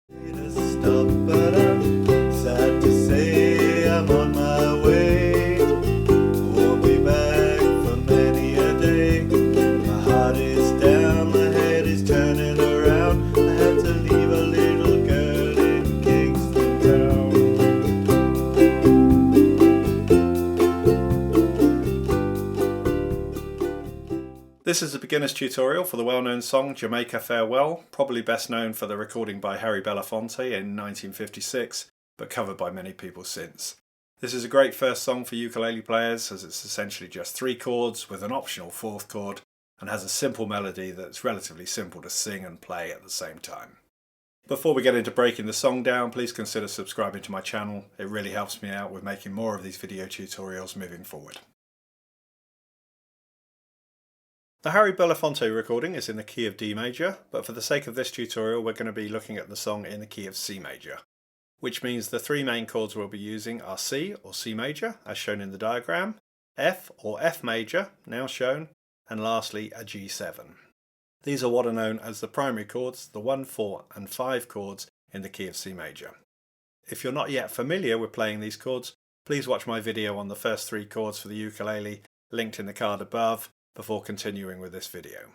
Stop, but I'm sad to say I'm on my way. Won't be back for many a day. My heart is down, my head is turning around. I had to leave a little girl in Kingston Town. This is a beginner's tutorial for the well-known song Jamaica Farewell, probably best known for the recording by Harry Belafonte in 1956, but covered by many people since. This is a great first song for ukulele players as it's essentially just 3 chords with an optional 4th chord and has a simple melody that's relatively simple to sing and play at the same time. Before we get into breaking the song down, please consider subscribing to my channel. It really helps me out with making more of these video tutorials moving forward. The Harry Belafonte recording is in the key of D major, but for the sake of this tutorial we're going to be looking at the song in the key of C major, which means the 3 main chords we'll be using are C or C major, as shown in the diagram, F or F major, now shown, and lastly a G7. These are what are known as the primary chords, the 1, 4 and 5 chords in the key of C major. If you're not yet familiar with playing these chords, please watch my video on the first 3 chords for the ukulele, linked in the card above, before continuing with this video.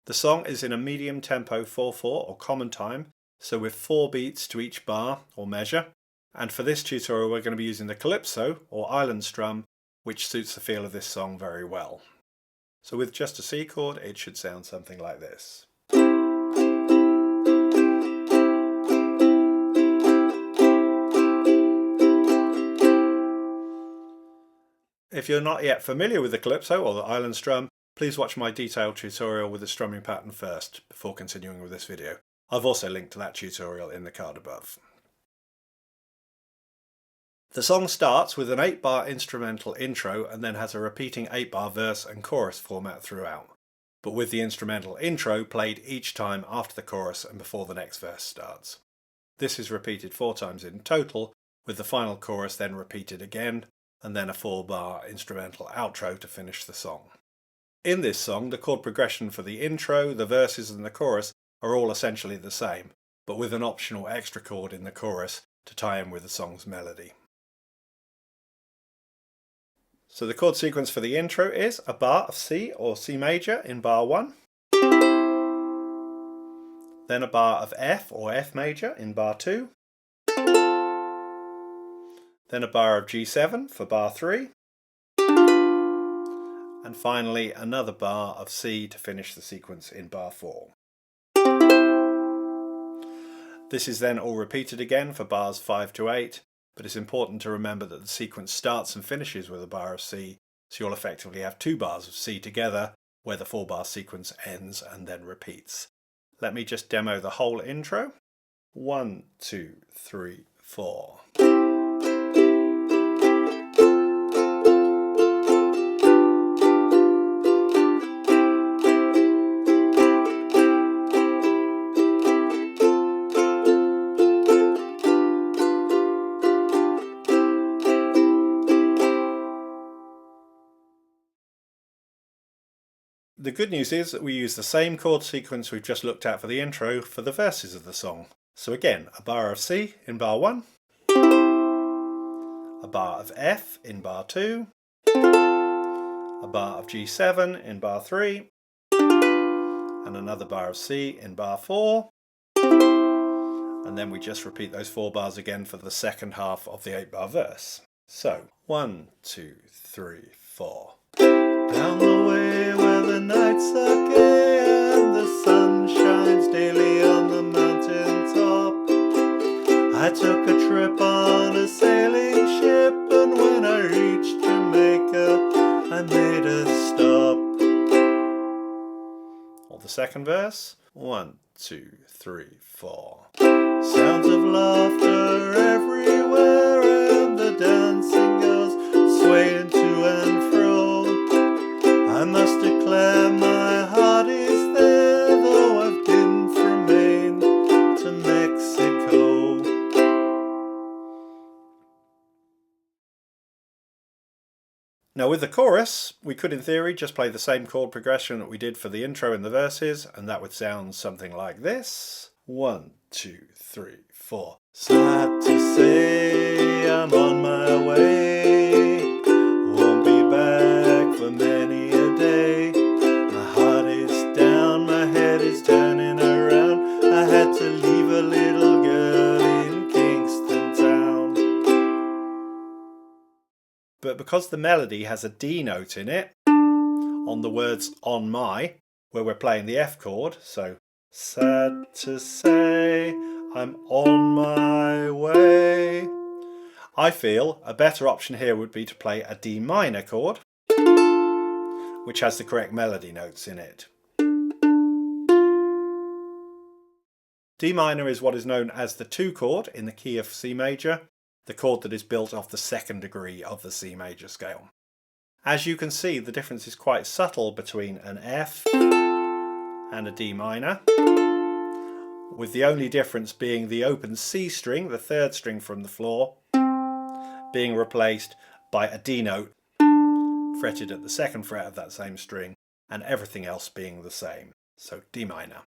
The song is in a medium tempo 4/4 or common time, so with 4 beats to each bar or measure, and for this tutorial we're going to be using the Calypso or island strum, which suits the feel of this song very well. So with just a C chord it should sound something like this. If you're not yet familiar with the Calypso or the island strum, please watch my detailed tutorial with the strumming pattern first, before continuing with this video. I've also linked to that tutorial in the card above. The song starts with an 8-bar instrumental intro and then has a repeating 8-bar verse and chorus format throughout, but with the instrumental intro played each time after the chorus and before the next verse starts. This is repeated 4 times in total, with the final chorus then repeated again, and then a 4-bar instrumental outro to finish the song. In this song, the chord progression for the intro, the verses and the chorus are all essentially the same, but with an optional extra chord in the chorus to tie in with the song's melody. So the chord sequence for the intro is a bar of C or C major in bar 1, then a bar of F or F major in bar 2, then a bar of G7 for bar 3, and finally another bar of C to finish the sequence in bar 4. This is then all repeated again for bars 5 to 8, but it's important to remember that the sequence starts and finishes with a bar of C, so you'll effectively have 2 bars of C together, where the 4-bar sequence ends and then repeats. Let me just demo the whole intro. 1, 2, 3, 4. The good news is that we use the same chord sequence we've just looked at for the intro for the verses of the song. So again, a bar of C in bar 1, a bar of F in bar 2, a bar of G7 in bar 3, and another bar of C in bar 4, and then we just repeat those 4 bars again for the second half of the 8-bar verse. So 1, 2, 3, 4. Down the way where the nights are gay and the sun shines daily on the mountain top, I took a trip on a sailing ship, and when I reached Jamaica I made a stop. Or the second verse. 1, 2, 3, 4. Sounds of laughter everywhere and the dancing girls swaying to and fro. I must declare my heart is there, though I've been from Maine to Mexico. Now with the chorus, we could in theory just play the same chord progression that we did for the intro and the verses, and that would sound something like this. 1, 2, 3, 4. Sad to say I'm on my way, won't be back for many a day. My heart is down, my head is turning around. I had to leave a little girl in Kingston town. But because the melody has a D note in it, on the words on my, where we're playing the F chord, so sad to say I'm on my way, I feel a better option here would be to play a D minor chord, which has the correct melody notes in it. D minor is what is known as the 2 chord in the key of C major, the chord that is built off the 2nd degree of the C major scale. As you can see, the difference is quite subtle between an F and a D minor, with the only difference being the open C string, the 3rd string from the floor, being replaced by a D note fretted at the 2nd fret of that same string, and everything else being the same. So D minor.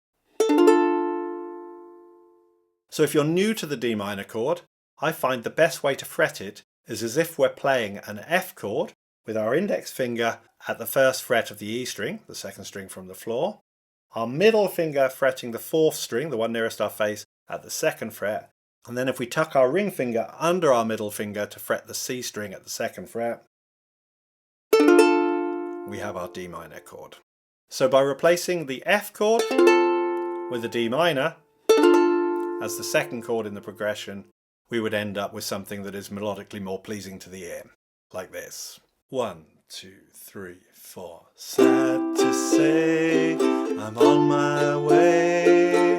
So if you're new to the D minor chord, I find the best way to fret it is as if we're playing an F chord with our index finger at the 1st fret of the E string, the 2nd string from the floor, our middle finger fretting the 4th string, the one nearest our face, at the 2nd fret, and then if we tuck our ring finger under our middle finger to fret the C string at the 2nd fret, we have our D minor chord. So by replacing the F chord with the D minor as the 2nd chord in the progression, we would end up with something that is melodically more pleasing to the ear, like this. 1, 2, 3, 4. Sad to say I'm on my way,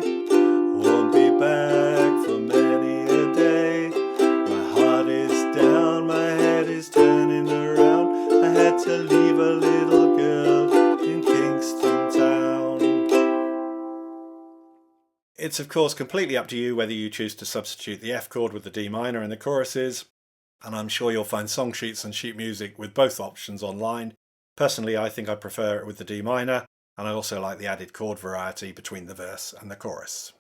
won't be back for many a day. My heart is down, my head is turning around. I had to leave a little girl in Kingston town. It's of course completely up to you whether you choose to substitute the F chord with the D minor in the choruses, and I'm sure you'll find song sheets and sheet music with both options online. Personally, I think I prefer it with the D minor, and I also like the added chord variety between the verse and the chorus.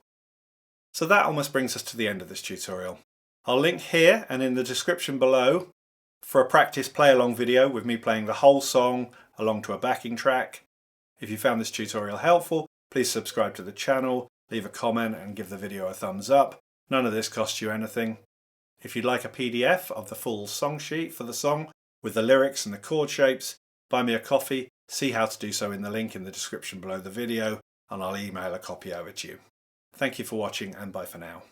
So that almost brings us to the end of this tutorial. I'll link here and in the description below for a practice play-along video with me playing the whole song along to a backing track. If you found this tutorial helpful, please subscribe to the channel, leave a comment and give the video a thumbs up. None of this costs you anything. If you'd like a PDF of the full song sheet for the song with the lyrics and the chord shapes, buy me a coffee. See how to do so in the link in the description below the video, and I'll email a copy over to you. Thank you for watching, and bye for now.